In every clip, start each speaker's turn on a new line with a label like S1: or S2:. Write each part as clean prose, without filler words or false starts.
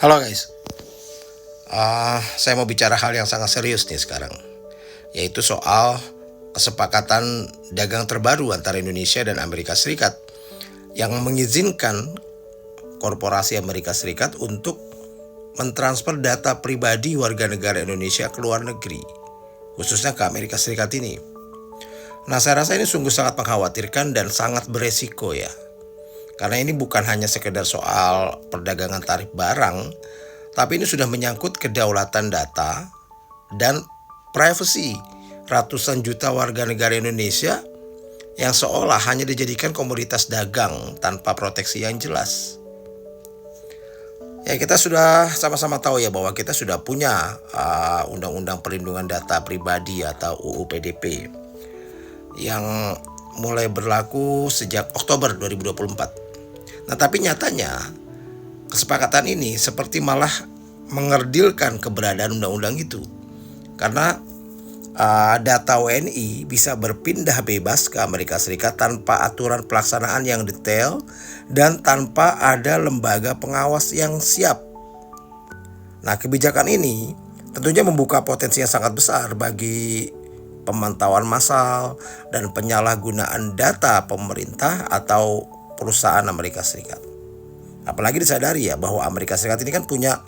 S1: Halo guys, saya mau bicara hal yang sangat serius nih sekarang, yaitu soal kesepakatan dagang terbaru antara Indonesia dan Amerika Serikat yang mengizinkan korporasi Amerika Serikat untuk mentransfer data pribadi warga negara Indonesia ke luar negeri, khususnya ke Amerika Serikat ini. Nah, saya rasa ini sungguh sangat mengkhawatirkan dan sangat beresiko ya. Karena ini bukan hanya sekedar soal perdagangan tarif barang, tapi ini sudah menyangkut kedaulatan data dan privasi ratusan juta warga negara Indonesia yang seolah hanya dijadikan komoditas dagang tanpa proteksi yang jelas. Ya, kita sudah sama-sama tahu ya bahwa kita sudah punya Undang-Undang Perlindungan Data Pribadi atau UU PDP yang mulai berlaku sejak Oktober 2024. Nah, tapi nyatanya kesepakatan ini seperti malah mengerdilkan keberadaan undang-undang itu. Karena data WNI bisa berpindah bebas ke Amerika Serikat tanpa aturan pelaksanaan yang detail dan tanpa ada lembaga pengawas yang siap. Nah, kebijakan ini tentunya membuka potensi yang sangat besar bagi pemantauan massal dan penyalahgunaan data pemerintah atau perusahaan Amerika Serikat. Apalagi disadari ya bahwa Amerika Serikat ini kan punya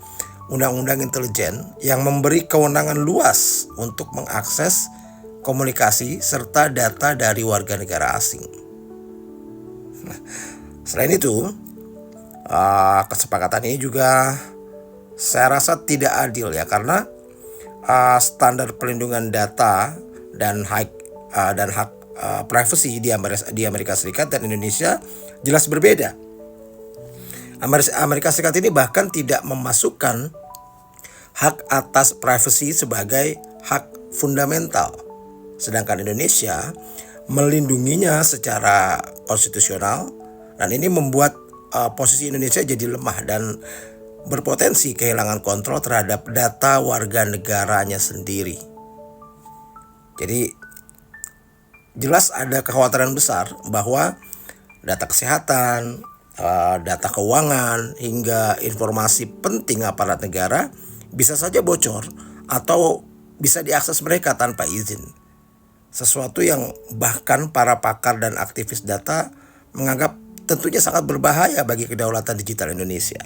S1: undang-undang intelijen yang memberi kewenangan luas untuk mengakses komunikasi serta data dari warga negara asing. Nah, selain itu, kesepakatan ini juga saya rasa tidak adil ya, karena standar perlindungan data dan hak privasi di Amerika Serikat dan Indonesia jelas berbeda. Amerika Serikat ini bahkan tidak memasukkan hak atas privasi sebagai hak fundamental, sedangkan Indonesia melindunginya secara konstitusional, dan ini membuat posisi Indonesia jadi lemah dan berpotensi kehilangan kontrol terhadap data warga negaranya sendiri. Jadi jelas ada kekhawatiran besar bahwa data kesehatan, data keuangan, hingga informasi penting aparat negara bisa saja bocor atau bisa diakses mereka tanpa izin. Sesuatu yang bahkan para pakar dan aktivis data menganggap tentunya sangat berbahaya bagi kedaulatan digital Indonesia.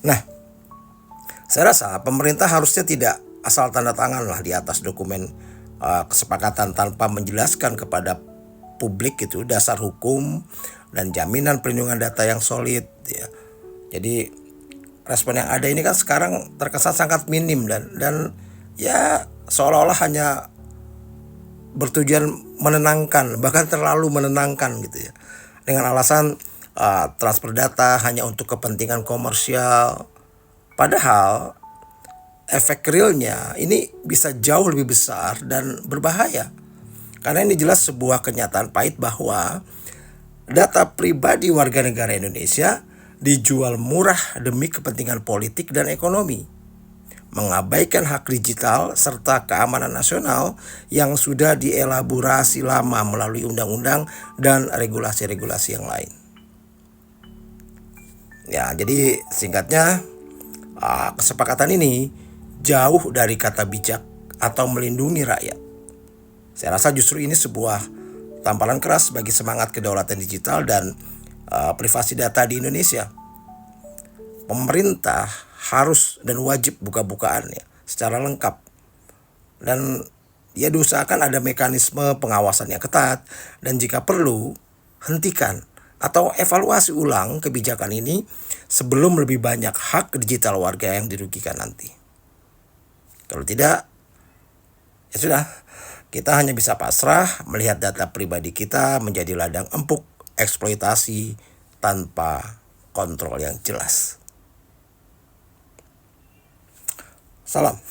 S1: Nah, saya rasa pemerintah harusnya tidak asal tanda tangan lah di atas dokumen kesepakatan tanpa menjelaskan kepada publik itu dasar hukum dan jaminan perlindungan data yang solid ya. Jadi respon yang ada ini kan sekarang terkesan sangat minim dan ya seolah-olah hanya bertujuan menenangkan, bahkan terlalu menenangkan gitu ya. Dengan alasan transfer data hanya untuk kepentingan komersial. Padahal efek realnya ini bisa jauh lebih besar dan berbahaya. Karena ini jelas sebuah kenyataan pahit bahwa data pribadi warga negara Indonesia dijual murah demi kepentingan politik dan ekonomi, mengabaikan hak digital serta keamanan nasional yang sudah dielaborasi lama melalui undang-undang dan regulasi-regulasi yang lain. Ya, jadi singkatnya kesepakatan ini jauh dari kata bijak atau melindungi rakyat. Saya rasa justru ini sebuah tamparan keras bagi semangat kedaulatan digital dan privasi data di Indonesia. Pemerintah harus dan wajib buka-bukaan ya, secara lengkap. Dan ya diusahakan ada mekanisme pengawasan yang ketat, dan jika perlu hentikan atau evaluasi ulang kebijakan ini sebelum lebih banyak hak digital warga yang dirugikan nanti. Kalau tidak, ya sudah, kita hanya bisa pasrah melihat data pribadi kita menjadi ladang empuk eksploitasi tanpa kontrol yang jelas. Salam.